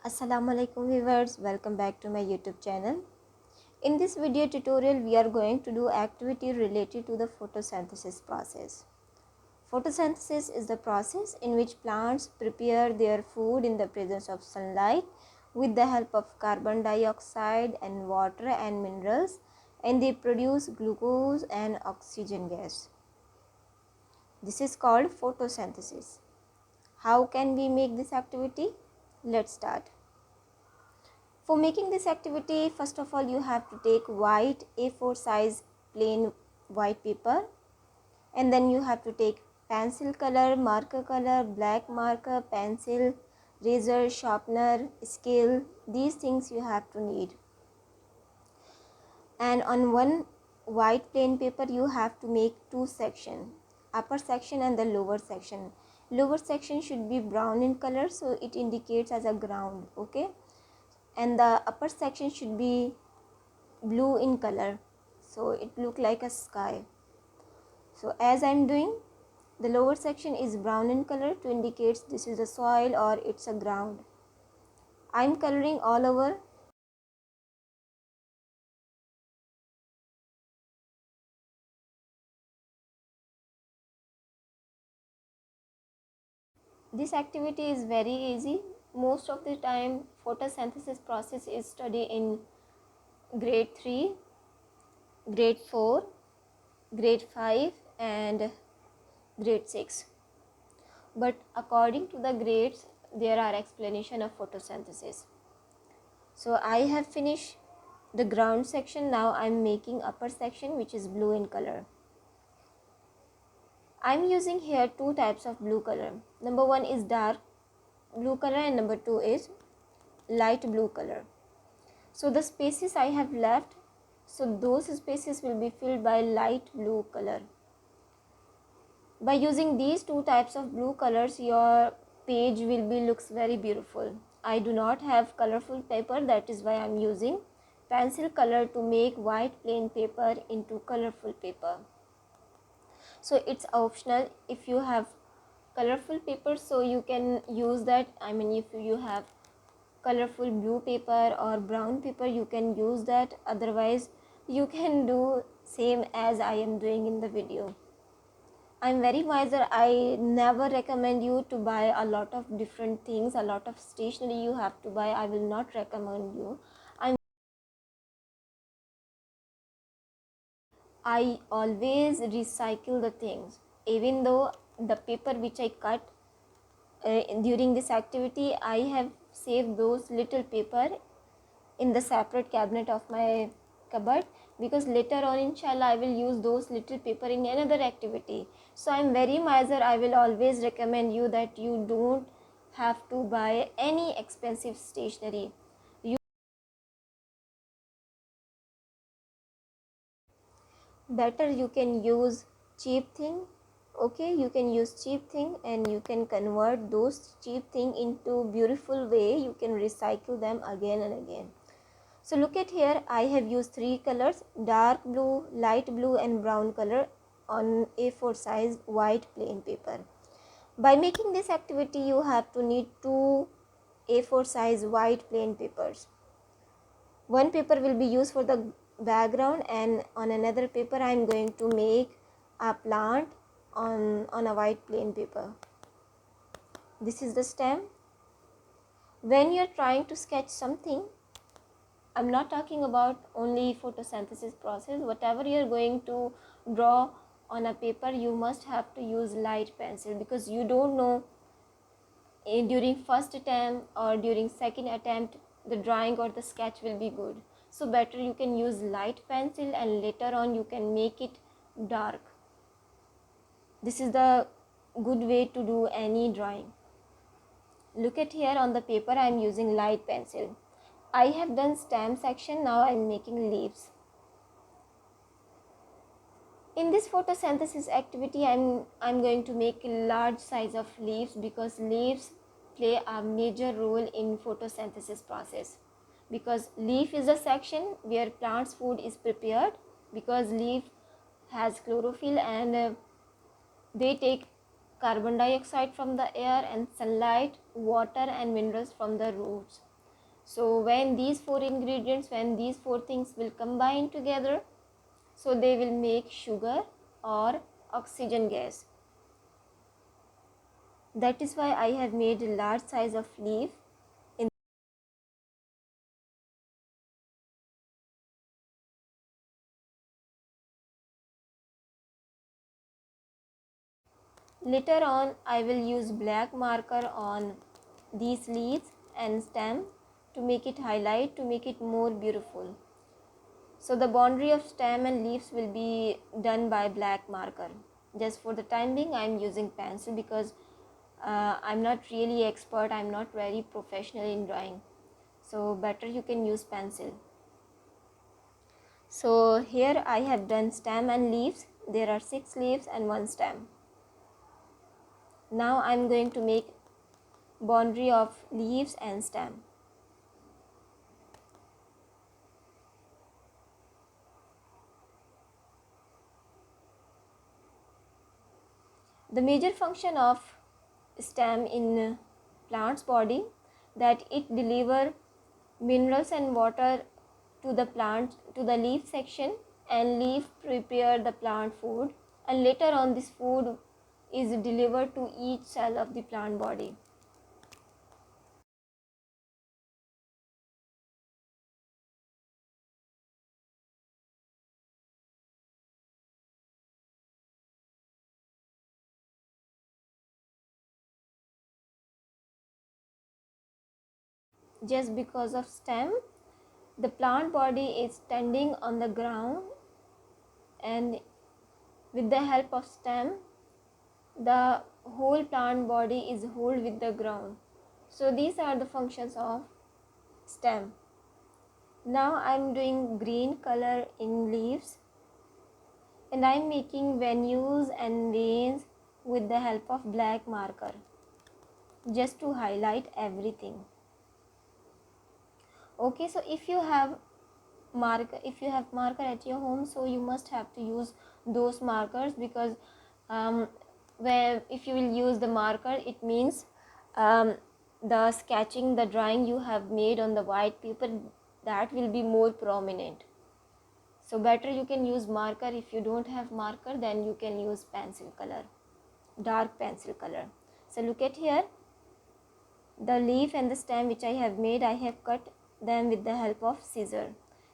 Assalamualaikum viewers, welcome back to my YouTube channel. In this video tutorial we are going to do activity related to the photosynthesis process. Photosynthesis is the process in which plants prepare their food in the presence of sunlight with the help of carbon dioxide and water and minerals, and they produce glucose and oxygen gas. This is called photosynthesis. How can we make this activity? Let's start. For making this activity, first of all you have to take white A4 size plain white paper, and then you have to take pencil color, marker color, black marker, pencil, razor, sharpener, scale. These things you have to need. And on one white plain paper you have to make two sections, upper section and the lower section. Lower section should be brown in color, so it indicates as a ground, okay, and the upper section should be blue in color, so it look like a sky. So as I'm doing, the lower section is brown in color to indicate this is a soil or it's a ground. I'm coloring all over. This activity is very easy. Most of the time photosynthesis process is studied in grade 3, grade 4, grade 5 and grade 6. But according to the grades there are explanation of photosynthesis. So I have finished the ground section. Now I'm making upper section which is blue in color. I'm using here two types of blue color. Number one is dark blue color and number two is light blue color. So the spaces I have left, so those spaces will be filled by light blue color. By using these two types of blue colors, your page will be looks very beautiful. I do not have colorful paper, that is why I am using pencil color to make white plain paper into colorful paper. So it's optional. If you have colorful paper, so you can use that. I mean, if you have colorful blue paper or brown paper, you can use that. Otherwise you can do same as I am doing in the video. I'm very miser. I never recommend you to buy a lot of different things, a lot of stationery you have to buy. I will not recommend you. I always recycle the things, even though the paper which I cut during this activity, I have saved those little paper in the separate cabinet of my cupboard, because later on inshallah I will use those little paper in another activity. So I am very miser. I will always recommend you that you don't have to buy any expensive stationery. Better you can use cheap thing. Okay, you can use cheap thing and you can convert those cheap thing into beautiful way. You can recycle them again and again. So look at here, I have used three colors, dark blue, light blue and brown color on A4 size white plain paper. By making this activity you have to need two A4 size white plain papers. One paper will be used for the background, and on another paper I am going to make a plant on a white plain paper. This is the stem. When you are trying to sketch something, I'm not talking about only photosynthesis process. Whatever you are going to draw on a paper, you must have to use light pencil, because you don't know during first attempt or during second attempt the drawing or the sketch will be good. So better you can use light pencil and later on you can make it dark. This is the good way to do any drawing. Look at here, on the paper I am using light pencil. I have done stem section. Now I am making leaves. In this photosynthesis activity I'm going to make a large size of leaves, because leaves play a major role in photosynthesis process. Because leaf is a section where plants food is prepared, because leaf has chlorophyll and they take carbon dioxide from the air and sunlight, water and minerals from the roots. So when these four ingredients, when these four things will combine together, so they will make sugar or oxygen gas. That is why I have made a large size of leaf. Later on, I will use black marker on these leaves and stem to make it highlight, to make it more beautiful. So the boundary of stem and leaves will be done by black marker. Just for the time being, I am using pencil because I'm not really expert, I'm not very professional in drawing. So better you can use pencil. So here I have done stem and leaves. There are 6 leaves and 1 stem. Now I am going to make boundary of leaves and stem. The major function of stem in plant's body, that it deliver minerals and water to the plant, to the leaf section, and leaf prepare the plant food, and later on this food is delivered to each cell of the plant body. Just because of stem, the plant body is standing on the ground, and with the help of stem, the whole plant body is hold with the ground. So these are the functions of stem. Now I am doing green color in leaves, and I am making venues and veins with the help of black marker, just to highlight everything. Okay, so if you have marker at your home, so you must have to use those markers, because where if you will use the marker, it means the sketching, the drawing you have made on the white paper, that will be more prominent. So better you can use marker. If you don't have marker, then you can use pencil color, dark pencil color. So look at here, the leaf and the stem which I have made, I have cut them with the help of scissor.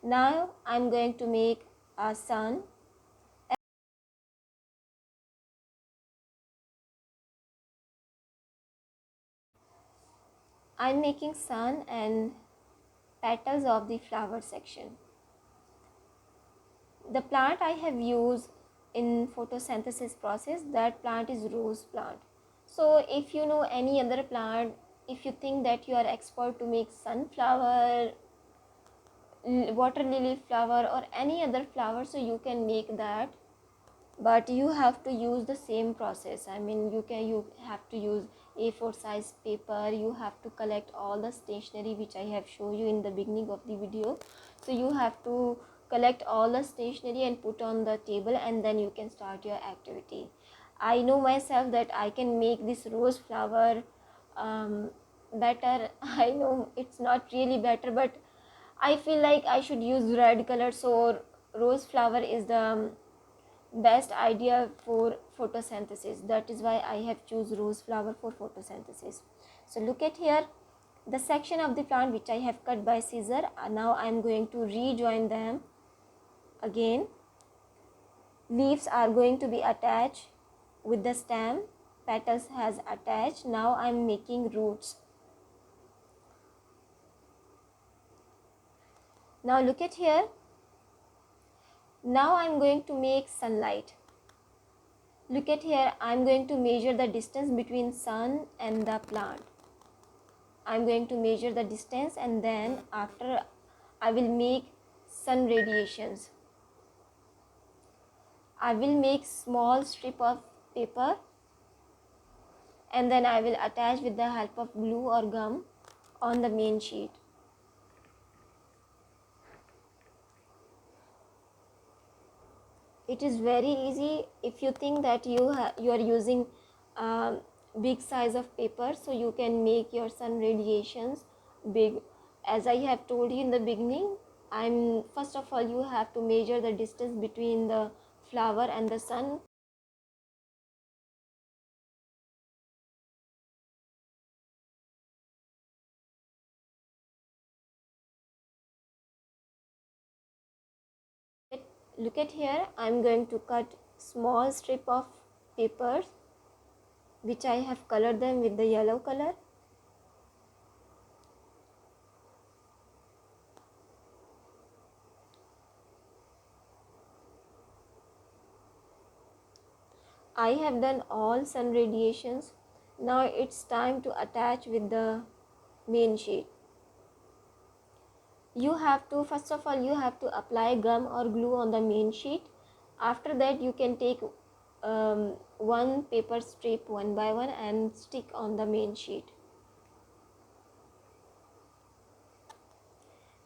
Now I am going to make a sun. I am making sun and petals of the flower section. The plant I have used in photosynthesis process, that plant is rose plant. So if you know any other plant, if you think that you are expert to make sunflower, water lily flower, or any other flower, so you can make that, but you have to use the same process. I mean, you have to use A4 size paper, you have to collect all the stationery which I have shown you in the beginning of the video. So you have to collect all the stationery and put on the table, and then you can start your activity. I know myself that I can make this rose flower better. I know it's not really better, but I feel like I should use red color, so rose flower is the best idea for photosynthesis. That is why I have choose rose flower for photosynthesis. So look at here, the section of the plant which I have cut by scissor. Now I am going to rejoin them again. Leaves are going to be attached with the stem, petals has attached. Now I am making roots. Now look at here, now I am going to make sunlight. Look at here, I am going to measure the distance between sun and the plant. I am going to measure the distance, and then after I will make sun radiations. I will make small strip of paper, and then I will attach with the help of glue or gum on the main sheet. It is very easy. If you think that you are using big size of paper, so you can make your sun radiations big. as I have told you in the beginning, first of all you have to measure the distance between the flower and the sun. Look at here, I'm going to cut small strip of papers which I have colored them with the yellow color. I have done all sun radiations. Now it's time to attach with the main sheet. You have to, first of all, you have to apply gum or glue on the main sheet. After that, you can take one paper strip one by one and stick on the main sheet.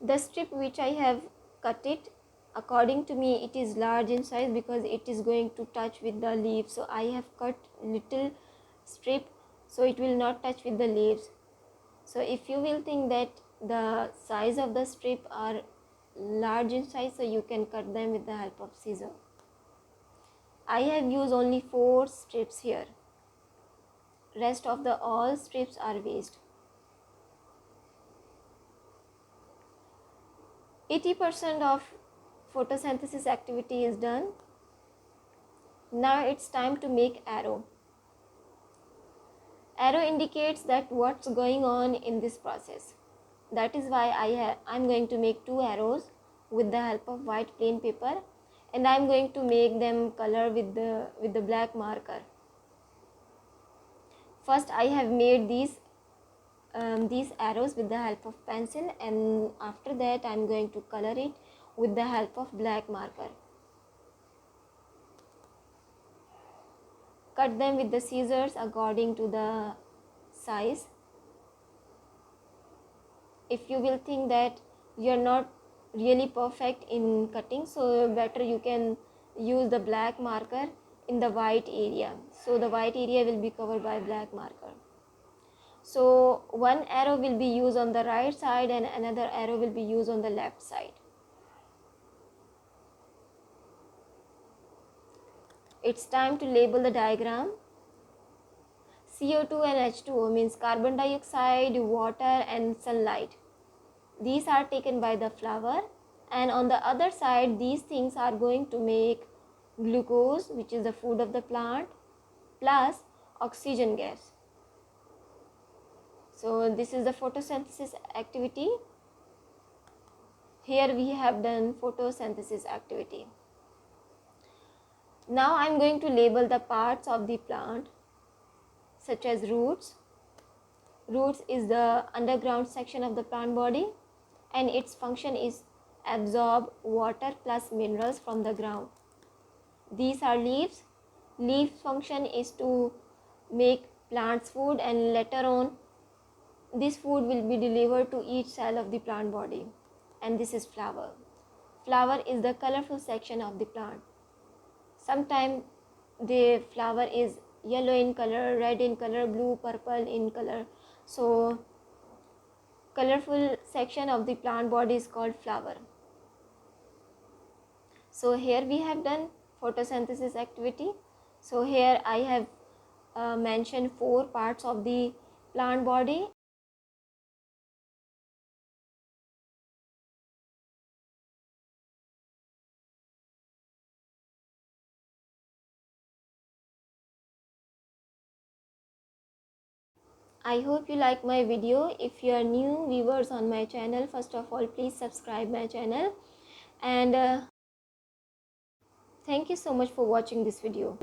The strip which I have cut it, according to me it is large in size because it is going to touch with the leaves. So I have cut little strip so it will not touch with the leaves. So if you will think that the size of the strip are large in size, so you can cut them with the help of scissor. I have used only 4 strips here. Rest of the all strips are waste. 80% of photosynthesis activity is done. Now it's time to make arrow. Arrow indicates that what's going on in this process. That is why I'm going to make 2 arrows with the help of white plain paper, and I'm going to make them color with the black marker. First I have made these arrows with the help of pencil, and after that I'm going to color it with the help of black marker. Cut them with the scissors according to the size. If you will think that you're not really perfect in cutting, so better you can use the black marker in the white area. So the white area will be covered by black marker. So one arrow will be used on the right side and another arrow will be used on the left side. It's time to label the diagram. CO2 and H2O means carbon dioxide, water and sunlight. These are taken by the flower, and on the other side these things are going to make glucose, which is the food of the plant, plus oxygen gas. So this is the photosynthesis activity. Here we have done photosynthesis activity. Now I am going to label the parts of the plant, such as roots. Roots is the underground section of the plant body, and its function is absorb water plus minerals from the ground. These are leaves. Leaf function is to make plants food, and later on this food will be delivered to each cell of the plant body. And this is flower. Flower is the colorful section of the plant. Sometimes the flower is yellow in color, red in color, blue, purple in color. So colorful section of the plant body is called flower. So here we have done photosynthesis activity. So here I have mentioned 4 parts of the plant body. I hope you like my video. If you are new viewers on my channel, first of all please subscribe my channel, and thank you so much for watching this video.